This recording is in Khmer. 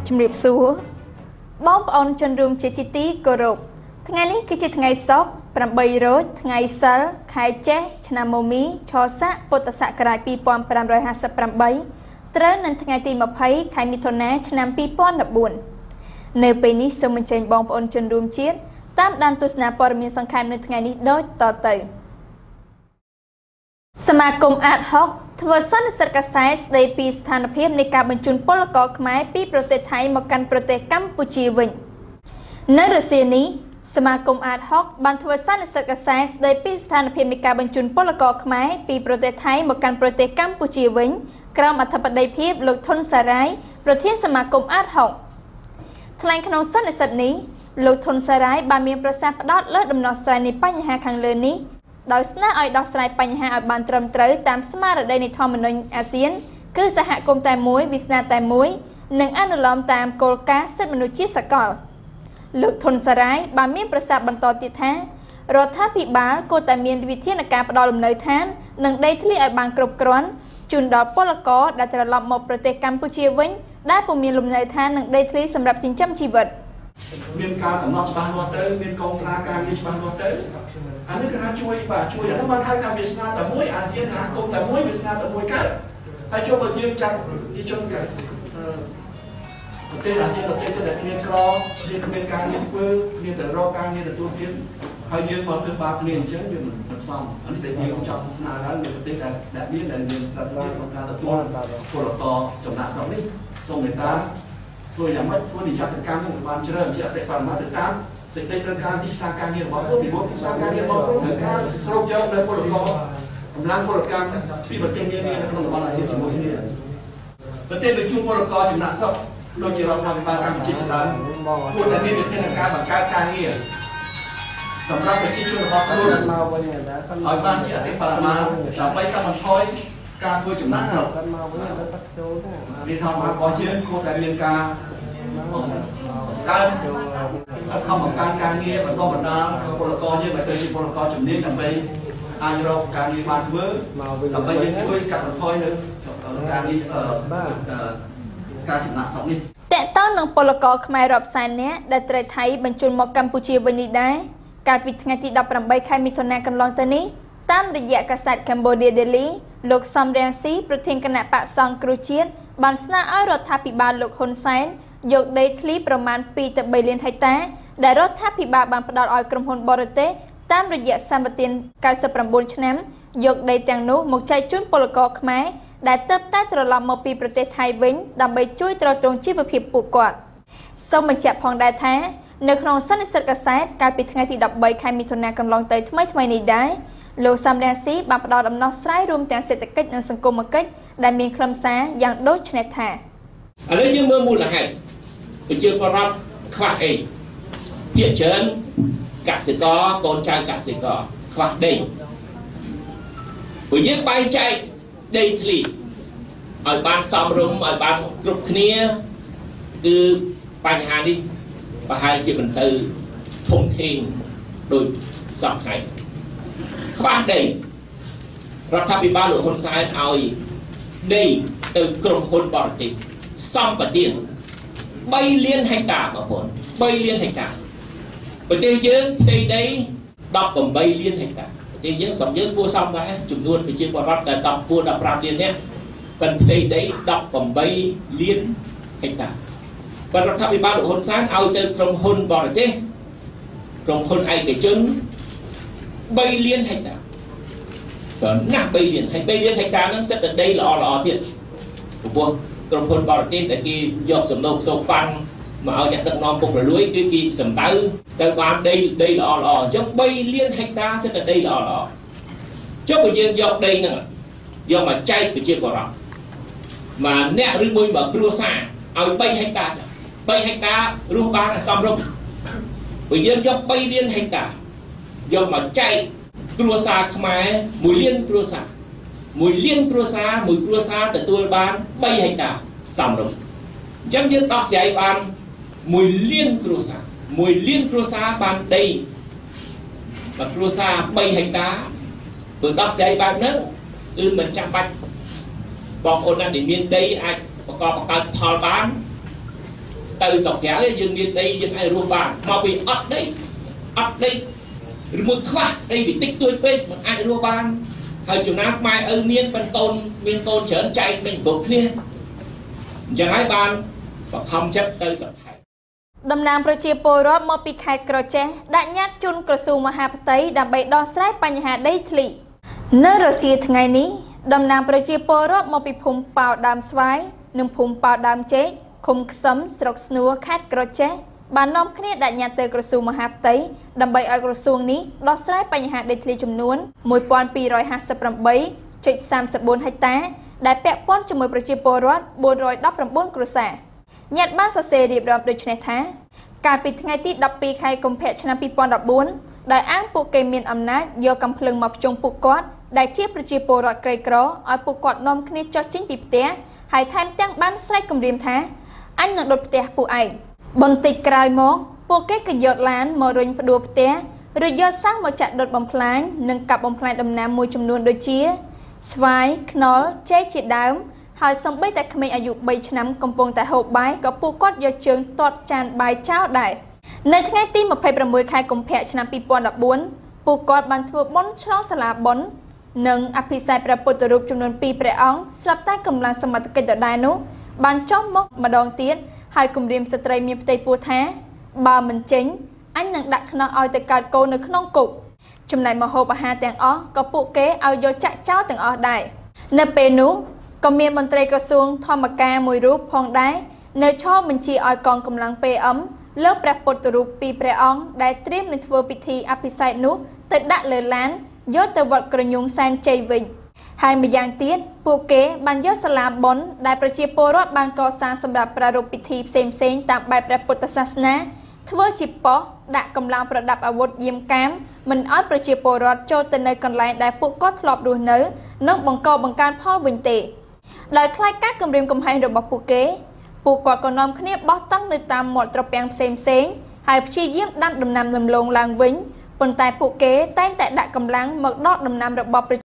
ជំរាបសួរបងប្អូនជនរួមជាទីគោរពថ្ងៃនេះគឺជាថ្ងៃសុក្រ8រោចថ្ងៃសិលខែចេសឆ្នាំមមីឆស័កពុទ្ធសករាជ2558ត្រូវនៅថ្ងៃទី20ខែមិថុនាឆ្នាំ2014នៅពេលនេះសូមអញ្ជើញបងប្អូនជនរួមជាតិតាមដានទស្សនាព័ត៌មានសង្ខេបនៅថ្ងៃនេះដូចតទៅសមាគមអាត6ធ្វើសន្និសីទកាសែតស្ដីពីស្ថានភាពនៃការបញ្ជូនពលករខ្មែរពីប្រទេសថៃមកកាន់ប្រទេសកម្ពុជាវិញនៅរសៀលនេះសមាគមអាត6បានធ្វើសន្និសីទកាសែតស្ដីពីស្ថានភាពនៃការបញ្ជូនពលករខ្មែរពីប្រទេសថៃមកកាន់ប្រទេសកម្ពុជាវិញក្រោមអធិបតីភាពលោកធុនសារាយប្រធានសមាគមអាត6ថ្លែងក្នុងសន្និសីទនេះលោកធុនសារាយបានមានប្រសាសន៍ផ្ដោតលើដំណោះស្រាយនៃបញ្ហាខាងលើនេះដោយស្នើឲ្យដោះស្រាយបញ្ហាឲ្យបានត្រឹមត្រូវតាមស្មារតីនៃធម្មនុញ្ញអាស៊ានគឺសហគមន៍តែមួយវាសនាតែមួយនិងអនុលោមតាមគោលការណ៍សិទ្ធិមនុស្សជាសកលលោកធុនសារាយបានមានប្រសាសន៍បន្តទៀតថារដ្ឋាភិបាលគួរតែមានវិធានការផ្ដល់លំនៅឋាននិងដីធ្លីឲ្យបានគ្រប់គ្រាន់ជូនដល់ពលករដែលត្រឡប់មកប្រទេសកម្ពុជាវិញដែលពុំមានលំនៅឋាននិងដីធ្លីសម្រាប់ចិញ្ចឹមជីវិតមានការកំណត់ច្បាស់លាស់ទៅមានកងត្រាការងារច្បាស់លាស់ទៅអានេះគឺថាជួយអានោះបានហៅថាវាសនាតែមួយអាស៊ានសហគមន៍តែមួយវាសនាតែមួយកើតហើយចូលបើយើងចាត់ជាជនប្រទេសអាស៊ានប្រទេសដែលគ្មានក្រគ្មានការងារធ្វើគ្មានតែរកការងារទទួលទានហើយយើងមកធ្វើបាបគ្នាអញ្ចឹងយើងមិនស្មអានេះតែយើងចង់ស្នើដល់ប្រទេសដែលមានលទ្ធភាពក្នុងការទទួលពលករចំណាក់ស្រុកនេះសូមមេត្តាធ្វើយ៉ាងម៉េចធ្វើនិយត្តកម្មនឹងបានច្រើនជាអតិបរមាទៅតាមសេចក្តីត្រូវការទីផ្សារការងាររបស់ខ្លួនពីមុនទីផ្សារការងាររបស់ខ្លួនត្រូវការស្រូបយកនៅពលករកម្លាំងពលកម្មពីប្រទេសនានានៅក្នុងតំបន់អាស៊ានជាមួយគ្នាប្រទេសបញ្ជូនពលករចំណាក់ស្រុកដូចជារដ្ឋាភិបាលកម្ពុជាជាដើមគួរតែមានវិធានការបង្កើតការងារសម្រាប់ប្រជាជនរបស់ខ្លួនឲ្យបានជាអតិបរមាដើម្បីកាត់បន្ថយការធ្វើចំណាក់ស្រុកវាថារបស់យើងគួរតែមានការកើតខំបង្កើនការងារបន្តបណ្ដាពលករយើងឲ្យទៅជាពលករជំនាញដើម្បីអាចរកការងារបានធ្វើដើម្បីយើងជួយកាត់បន្ថយនៅការងារការចំណាក់ស្រុកនេះតើតើនឹងពលករខ្មែររាប់សែននាក់ដែលត្រូវថៃបញ្ជូនមកកម្ពុជាវិញនេះដែរកាលពីថ្ងៃទី18ខែមិថុនាកន្លងទៅនេះតាមរយៈកាសែត Cambodia Daily លោកសំរងស៊ីប្រធានគណៈបក្សសង្គ្រោះជាតិបានស្នើឲ្យរដ្ឋាភិបាលលោកហ៊ុនសែនយកដីធ្លីប្រមាណ2ទៅ3លានហិកតាដែលរដ្ឋាភិបាលបានផ្ដល់ឲ្យក្រុមហ៊ុនបរទេសតាមរយៈសម្បទាន99ឆ្នាំយកដីទាំងនោះមកចែកជូនពលករខ្មែរដែលទើបតែត្រឡប់មកពីប្រទេសថៃវិញដើម្បីជួយទ្រទ្រង់ជីវភាពពួកគាត់សូមបញ្ជាក់ផងដែរថានៅក្នុងសន្និសីទកាសែតកាលពីថ្ងៃទី13ខែមិថុនាកន្លងទៅថ្មីនេះដែរលោកសំរងស៊ីបានផ្ដល់ដំណោះស្រាយរួមទាំងសេដ្ឋកិច្ចនិងសង្គមគិច្ចដែលមានខ្លឹមសារយ៉ាងដូចនេះថាឥឡូវយើងមើលមូលហេតុប្រជាពលរដ្ឋខ្វះអីភាគច្រើនកសិករកូនចៅកសិករខ្វះដីព្រោះយើងបែងចែកដីធ្លីឲ្យបានសមរម្យឲ្យបានគ្រប់គ្នាគឺបញ្ហានេះប្រហែលជាមិនសូវធំធេងដូចសពថ្ងៃខ្វះដីរដ្ឋាភិបាលលោកហ៊ុនសែនឲ្យដីទៅក្រុមហ៊ុនបរទេសសម្បទាន3លានហិកតាបងប្អូន3លានហិកតាប្រទេសយើងផ្ទៃដី18លានហិកតាប្រទេសយើងស្រុកយើងគួរសមដែរចំនួនប្រជាពលរដ្ឋដែល14 15លាននេះប៉ុន្តែផ្ទៃដី18លានហិកតាប៉ុន្តែរដ្ឋាភិបាលលោកហ៊ុនសែនឲ្យទៅក្រុមហ៊ុនបរទេសក្រុមហ៊ុនឯកជន3លានហិកតាក៏ណាស់3លានហើយ3លានហិកតាហ្នឹងសិតតែដីល្អទៀតព្រោះក្រុមហ៊ុនបរទេសដែលគេយកសំណូកសូកប៉ាន់មកឲ្យអ្នកដឹកនាំពុករលួយគឺគេសម្ដៅទៅបានដីល្អអញ្ចឹង3លានហិកតាសិតតែដីល្អចុះបើយើងយកដីហ្នឹងយកមកចែកប្រជាពលរដ្ឋមកអ្នកឬមួយមកគ្រួសារឲ្យ3ហិកតា3ហិកតារស់បានសមរម្យបើយើងយក3លានហិកតាយកមកចែកគ្រួសារខ្មែរ1លានគ្រួសារ1លានគ្រួសារមួយគ្រួសារទទួលបាន3ហិកតាសមរម្យអញ្ចឹងយើងដោះស្រាយបាន1លានគ្រួសារ1លានគ្រួសារបានដីបើគ្រួសារ3ហិកតាបើដោះស្រាយបែបហ្នឹងគឺមិនចាំបាច់បងប្អូនដែលមានដីអាចបង្កើតផលបាន từ sọc kéo dương miền đây dương ai rùa bàn mà vì ắt đây một khoa đây bị tích tuổi bên một ai rùa bàn hay chúng ta mai ơn miên tôn chớn chạy mình bột kia chẳng ai bàn và không chấp tới sọc thải Đầm Namប្រជាពលរដ្ឋមកពីខេត្តក្រចេះដាក់ញត្តិជូនក្រសួងមហាផ្ទៃដើម្បីដោះស្រាយបញ្ហាដីធ្លីនៅរសៀលថ្ងៃនេះដំណាងប្រជាពលរដ្ឋមកពីភូមិប៉ោដើមស្វាយនិងភូមិប៉ោដើមចេកឃុំខ្សឹមស្រុកស្នួរខេត្តក្រចេះបាននាំគ្នាដាក់ញត្តិទៅក្រសួងមហាផ្ទៃដើម្បីឲ្យក្រសួងនេះដោះស្រាយបញ្ហាដីធ្លីចំនួន 1258.34 ហិកតាដែលពាក់ព័ន្ធជាមួយប្រជាពលរដ្ឋ 419 គ្រួសារញត្តិបានសរសេររៀបរាប់ដូចនេះថាកាលពីថ្ងៃទី 12 ខែកុម្ភៈឆ្នាំ 2014 ដោយអាងពួកគេមានអំណាចយកកាំភ្លើងមកភ្ជុំពួកគាត់ដែលជាប្រជាពលរដ្ឋក្រីក្រឲ្យពួកគាត់នាំគ្នាចុះចេញពីផ្ទះហើយថែមទាំងបានស្រែកគំរាមថាអញនឹងដុតផ្ទះពួកឯងបន្តិចក្រោយមកពួកគេក៏យកឡានមករុញផ្ដួលផ្ទះឬយកសាំងមកចាក់ដុតបំផ្លាញនិងកាប់បំផ្លាញដំណាំមួយចំនួនដូចជាស្វាយខ្នុរចេកជាដើមហើយសំបីតែក្មេងអាយុ 3 ឆ្នាំកំពុងតែហូបបាយក៏ពួកគាត់យកជើងទាត់ចានបាយចោលដែរនៅថ្ងៃទី 26 ខែកុម្ភៈឆ្នាំ 2014 ពួកគាត់បានធ្វើបុណ្យឆ្លងសាលាបុណ្យនិងអភិសេកព្រះពុទ្ធរូបចំនួន 2 ព្រះអង្គស្រាប់តែកម្លាំងសមត្ថកិច្ចដដែលនោះបានចុះមកម្ដងទៀតហើយគំរាមស្ត្រីមានផ្ទៃពោះថាបើមិនចេញអញនឹងដាក់ខ្នោះឲ្យទៅកើតកូននៅក្នុងគុកចំណែកម្ហូបអាហារទាំងអស់ក៏ពួកគេឲ្យយកចាក់ចោលទាំងអស់ដែរនៅពេលនោះក៏មានមន្ត្រីក្រសួងធម្មការមួយរូបផងដែរនៅឈរបញ្ជាឲ្យកងកម្លាំង PM លើព្រះពុទ្ធរូប 2 ព្រះអង្គដែលត្រៀមនឹងធ្វើពិធីអភិសេកនោះទៅដាក់លើឡានយកទៅវត្តក្រញូងសែនជ័យវិញហើយម្យ៉ាងទៀតពួកគេបានយកសាលាបុណ្យដែលប្រជាពលរដ្ឋបានកសាងសម្រាប់ប្រារព្ធពិធីផ្សេងៗតាមបែបព្រះពុទ្ធសាសនាធ្វើជាប៉ុស្តិ៍ដាក់កម្លាំងប្រដាប់អាវុធយាមកាមមិនឲ្យប្រជាពលរដ្ឋចូលទៅនៅកន្លែងដែលពួកគាត់ធ្លាប់រស់នៅនិងបង្កបង្កើនផលវិញទេដោយខ្លាចការគំរាមកំហែងរបស់ពួកគាត់ក៏នាំគ្នាបោះតង់នៅតាមមាត់ត្រពាំងផ្សេងៗហើយព្យាយាមដាំដំណាំដំឡូងឡើងវិញប៉ុន្តែពួកគេតែងតែដាក់កម្លាំងមកដកដំណាំរបស់